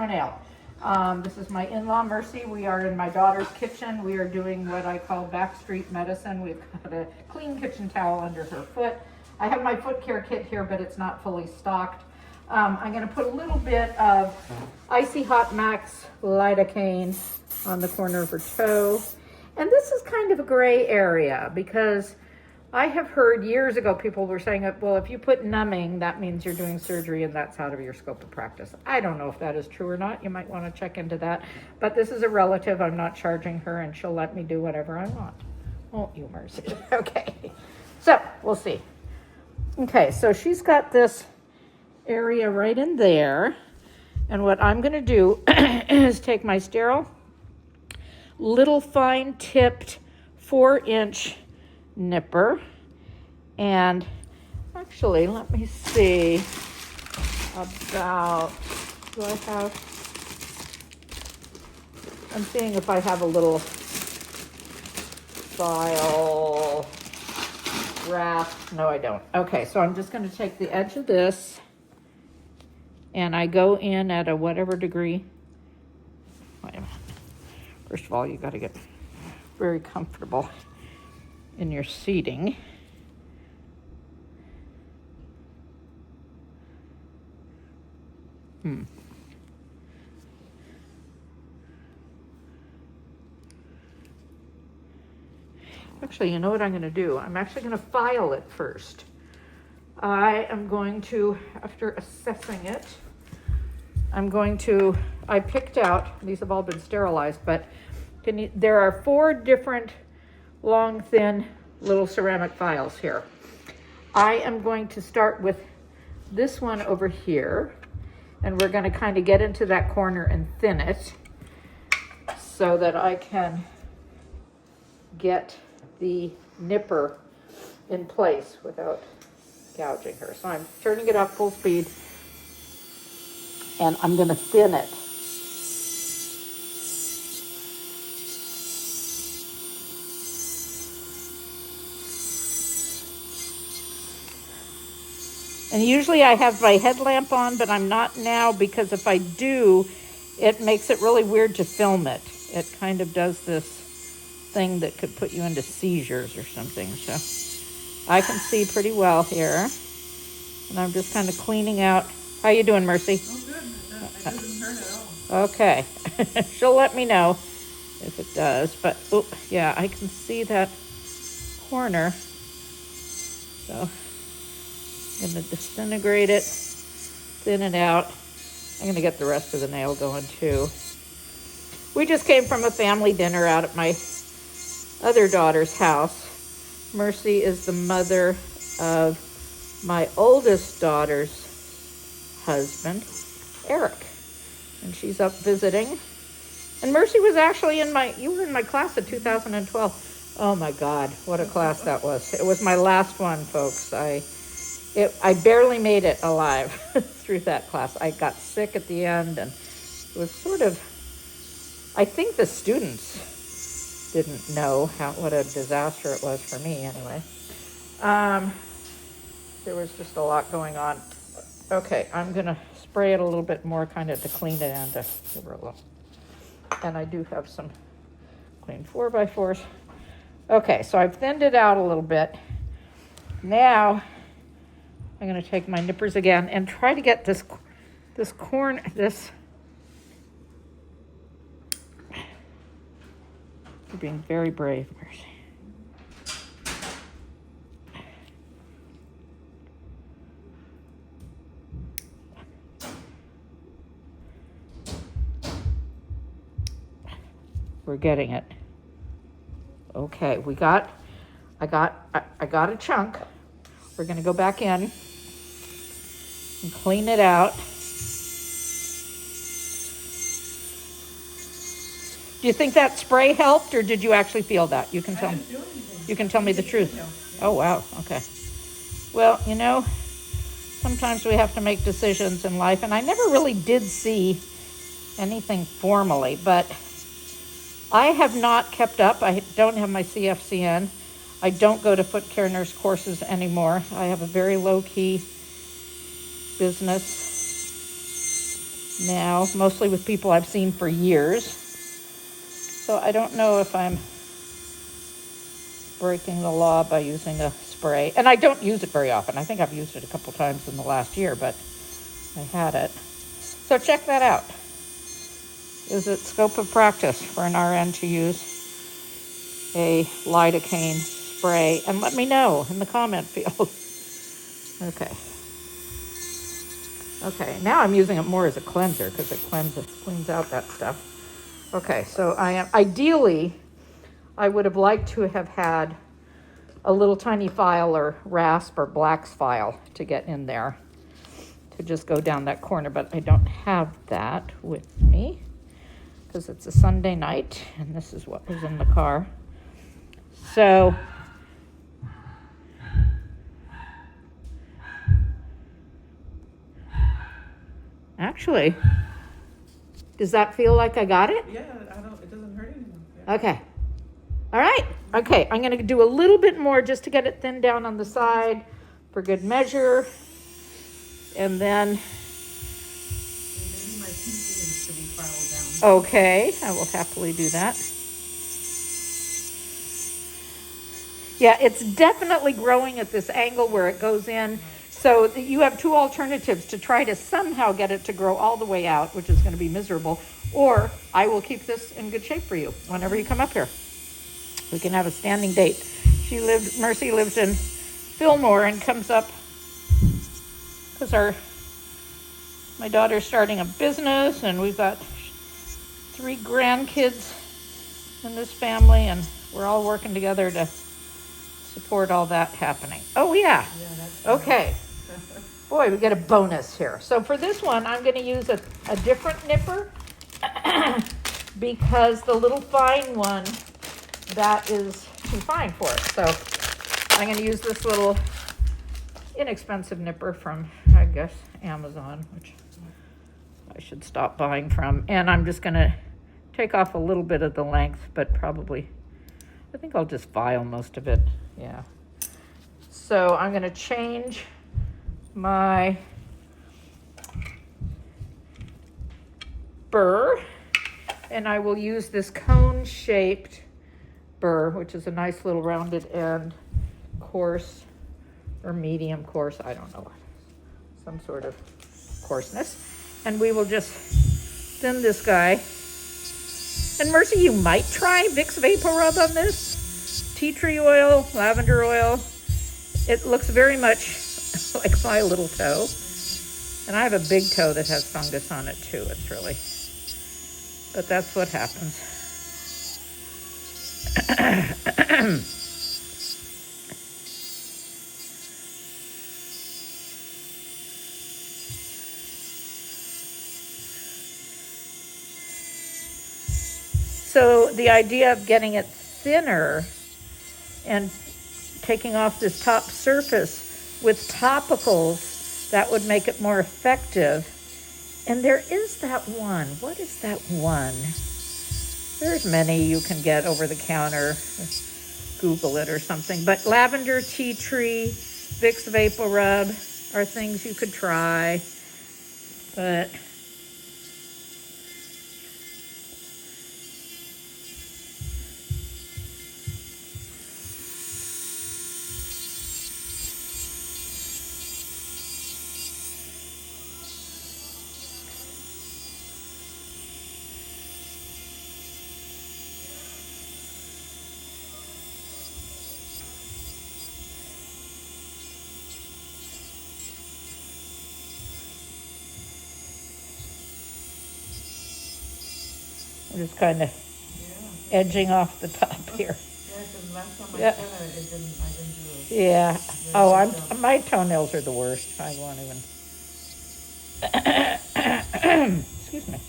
toenail. This is my in-law Mercy. We are in my daughter's kitchen. We are doing what I call backstreet medicine. We've got a clean kitchen towel under her foot. I have my foot care kit here, but it's not fully stocked. I'm going to put a little bit of Icy Hot Max lidocaine on the corner of her toe. And this is kind of a gray area because I have heard years ago people were saying, well, if you put numbing, that means you're doing surgery and that's out of your scope of practice. I don't know if that is true or not. You might want to check into that. But this is a relative. I'm not charging her and she'll let me do whatever I want. Won't you, Mercy? Okay. So we'll see. Okay, so she's got this area right in there. And what I'm going to do is take my sterile, little fine tipped 4-inch nipper, and actually let me see about, do I have, I'm seeing if I have a little file wrap. No, I don't. Okay, so I'm just going to take the edge of this and I go in at a whatever degree. Wait a minute. First of all, you got to get very comfortable in your seating. Actually, you know what I'm going to do? I'm actually going to file it first. I am going to, after assessing it, I picked out, these have all been sterilized, but there are 4 different long, thin, little ceramic files here. I am going to start with this one over here, and we're going to kind of get into that corner and thin it so that I can get the nipper in place without gouging her. So I'm turning it up full speed, and I'm going to thin it. And usually I have my headlamp on, but I'm not now because if I do, it makes it really weird to film it. It kind of does this thing that could put you into seizures or something. So I can see pretty well here. And I'm just kind of cleaning out. How you doing, Mercy? Oh, good. It doesn't hurt at all. Okay. She'll let me know if it does. But, oh, yeah, I can see that corner. So I'm going to disintegrate it, thin it out. I'm going to get the rest of the nail going too. We just came from a family dinner out at my other daughter's house. Mercy is the mother of my oldest daughter's husband, Eric. And she's up visiting. And Mercy was actually you were in my class in 2012. Oh my God, what a class that was. It was my last one, folks. I barely made it alive through that class. I got sick at the end, and it was sort of, I think the students didn't know what a disaster it was for me anyway. There was just a lot going on. Okay, I'm going to spray it a little bit more kind of to clean it and to give her a little. And I do have some clean 4x4s. Okay, so I've thinned it out a little bit. Now I'm going to take my nippers again and try to get this corner, You're being very brave, Mercy. We're getting it. Okay, I got a chunk. We're going to go back in and clean it out. Do you think that spray helped, or did you actually feel that? You can tell me. You can tell me the truth. Oh, wow. Okay. Well, sometimes we have to make decisions in life, and I never really did see anything formally, but I have not kept up. I don't have my CFCN. I don't go to foot care nurse courses anymore. I have a very low-key business. now, mostly with people I've seen for years. So I don't know if I'm breaking the law by using a spray. And I don't use it very often. I think I've used it a couple times in the last year, but I had it. So check that out. Is it scope of practice for an RN to use a lidocaine spray? And let me know in the comment field. Okay. Okay, now I'm using it more as a cleanser because it cleans out that stuff. Okay, so ideally, I would have liked to have had a little tiny file or rasp or blacks file to get in there to just go down that corner, but I don't have that with me because it's a Sunday night and this is what was in the car. So actually, does that feel like I got it? Yeah, it doesn't hurt anything. Yeah. Okay. All right. Okay, I'm going to do a little bit more just to get it thinned down on the side for good measure. And then, Maybe my pinky needs to be filed down. okay, I will happily do that. Yeah, it's definitely growing at this angle where it goes in. So you have two alternatives: to try to somehow get it to grow all the way out, which is going to be miserable, or I will keep this in good shape for you whenever you come up here. We can have a standing date. Mercy lives in Fillmore and comes up because my daughter's starting a business and we've got 3 grandkids in this family and we're all working together to support all that happening. Oh yeah. Okay. Boy, we get a bonus here. So for this one, I'm going to use a different nipper because the little fine one, that is too fine for it. So I'm going to use this little inexpensive nipper from, I guess, Amazon, which I should stop buying from. And I'm just going to take off a little bit of the length, but probably, I think I'll just file most of it. Yeah. So I'm going to change my burr, and I will use this cone-shaped burr, which is a nice little rounded end, coarse or medium coarse, I don't know, some sort of coarseness. And we will just thin this guy. And Mercy, you might try Vicks Vapor Rub on this. Tea tree oil, lavender oil. It looks very much like my little toe. And I have a big toe that has fungus on it too. It's really, but that's what happens. So the idea of getting it thinner and taking off this top surface with topicals, that would make it more effective. And there is that one. What is that one? There's many you can get over the counter. Google it or something. But lavender, tea tree, Vicks Vapor Rub are things you could try. But I'm just kind of edging off the top here. Yeah, because last time I Yeah. said it, I didn't do it. Yeah. Oh, my toenails are the worst. I won't even. Excuse me.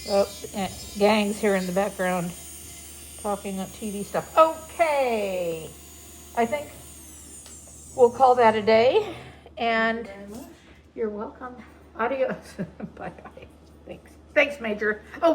Oh, gang's here in the background. talking on TV stuff. Okay. I think we'll call that a day. And Very much. you're welcome. Adios. Bye-bye. Thanks. Thanks, Major. Oh,